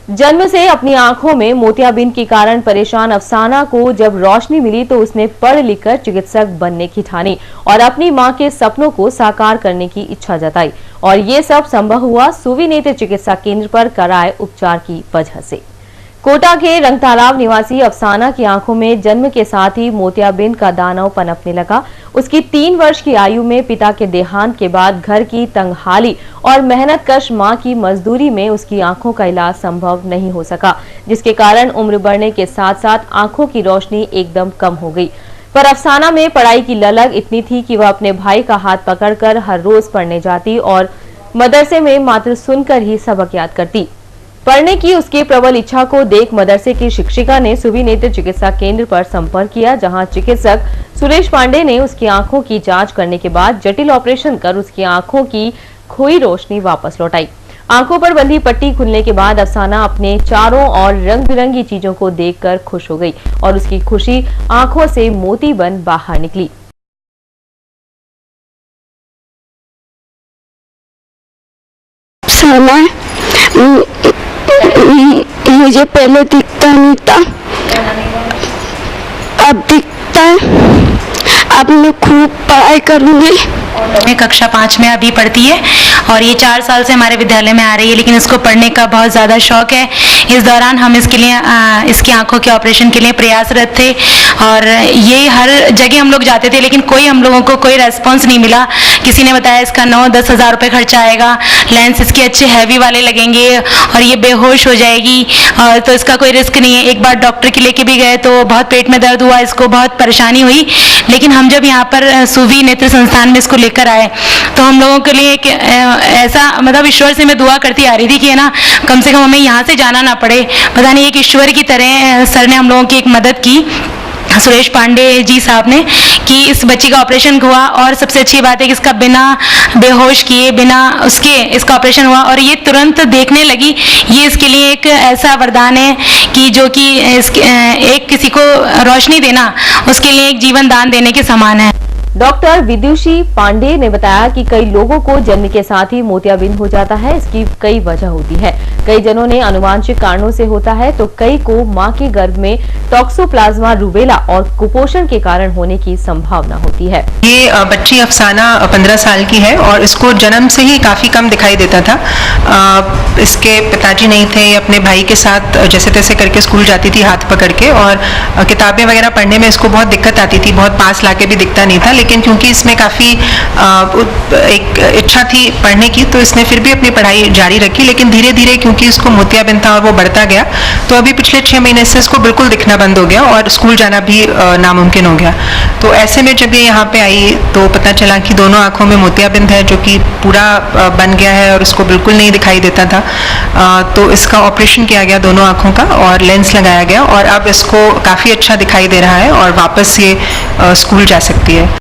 जन्म से अपनी आंखों में मोतियाबिंद के कारण परेशान अफसाना को जब रोशनी मिली तो उसने पढ़ लिखकर चिकित्सक बनने की ठानी और अपनी मां के सपनों को साकार करने की इच्छा जताई। और ये सब संभव हुआ सुवी नेत्र चिकित्सा केंद्र पर कराए उपचार की वजह से। कोटा के रंगतालाब निवासी अफसाना की आंखों में जन्म के साथ ही मोतियाबिंद का दानव पनपने लगा। उसकी 3 वर्ष की आयु में पिता के देहांत के बाद घर की तंगहाली और मेहनतकश मां की मजदूरी में उसकी आंखों का इलाज संभव नहीं हो सका, जिसके कारण उम्र बढ़ने के साथ साथ आंखों की रोशनी एकदम कम हो गई। पर अफसाना में पढ़ाई की ललक इतनी थी कि वह अपने भाई का हाथ पकड़कर हर रोज पढ़ने जाती और मदरसे में मात्र सुनकर ही सबक याद करती। पढ़ने की उसकी प्रबल इच्छा को देख मदरसे की शिक्षिका ने सुवी नेत्र चिकित्सा केंद्र पर संपर्क किया, जहां चिकित्सक सुरेश पांडे ने उसकी आंखों की जांच करने के बाद जटिल ऑपरेशन कर उसकी आंखों की खोई रोशनी वापस लौटाई। आंखों पर बंधी पट्टी खुलने के बाद अफसाना अपने चारों ओर रंग बिरंगी चीजों को देखकर खुश हो गई और उसकी खुशी आंखों से मोती बन बाहर निकली। मुझे पहले दिखता नहीं था, अब दिखता है। अब मैं खूब पढ़ाई करूंगी। मैं कक्षा 5 में अभी पढ़ती है और ये 4 साल से हमारे विद्यालय में आ रही है, लेकिन इसको पढ़ने का बहुत ज़्यादा शौक है। इस दौरान हम इसके लिए इसकी आंखों के ऑपरेशन के लिए प्रयासरत थे और ये हर जगह हम लोग जाते थे, लेकिन हम लोगों को कोई रेस्पॉन्स नहीं मिला। किसी ने बताया इसका 9-10 हज़ार रुपये खर्चा आएगा, लेंस इसके अच्छे हैवी वाले लगेंगे और ये बेहोश हो जाएगी, तो इसका कोई रिस्क नहीं है। एक बार डॉक्टर के लेके भी गए तो बहुत पेट में दर्द हुआ, इसको बहुत परेशानी हुई। लेकिन हम जब यहाँ पर सुवी नेत्र संस्थान में इसको लेकर आए तो हम लोगों के लिए एक ऐसा मतलब ईश्वर से मैं दुआ करती आ रही थी कि है ना, कम से कम हमें यहाँ से जाना ना पड़े। पता नहीं एक ईश्वर की तरह सर ने हम लोगों की एक मदद की, सुरेश पांडे जी साहब ने, कि इस बच्ची का ऑपरेशन हुआ। और सबसे अच्छी बात है कि इसका बिना बेहोश किए बिना उसके इसका ऑपरेशन हुआ और ये तुरंत देखने लगी। ये इसके लिए एक ऐसा वरदान है कि जो कि एक किसी को रोशनी देना उसके लिए एक जीवन दान देने के समान है। डॉक्टर विदुषी पांडे ने बताया कि कई लोगों को जन्म के साथ ही मोतियाबिंद हो जाता है। इसकी कई वजह होती है। कई जनों ने अनुवांशिक कारणों से होता है तो कई को मां के गर्भ में टॉक्सोप्लाज्मा रूबेला और कुपोषण के कारण होने की संभावना होती है। ये बच्ची अफसाना 15 साल की है और इसको जन्म से ही काफी कम दिखाई देता था। इसके पिताजी नहीं थे, अपने भाई के साथ जैसे तैसे करके स्कूल जाती थी हाथ पकड़ के, और किताबें वगैरह पढ़ने में इसको बहुत दिक्कत आती थी, बहुत पास लाके भी दिखता नहीं था। लेकिन क्योंकि इसमें काफी एक इच्छा थी पढ़ने की तो इसने फिर भी अपनी पढ़ाई जारी रखी। लेकिन धीरे धीरे क्योंकि इसको मोतियाबिंद था और वो बढ़ता गया तो अभी पिछले 6 महीने से इसको बिल्कुल दिखना बंद हो गया और स्कूल जाना भी नामुमकिन हो गया। तो ऐसे में जब ये यहाँ पे आई तो पता चला कि दोनों आंखों में मोतियाबिंद है, जो कि पूरा बन गया है और इसको बिल्कुल नहीं दिखाई देता था। तो इसका ऑपरेशन किया गया दोनों आंखों का और लेंस लगाया गया और अब इसको काफी अच्छा दिखाई दे रहा है और वापस ये स्कूल जा सकती है।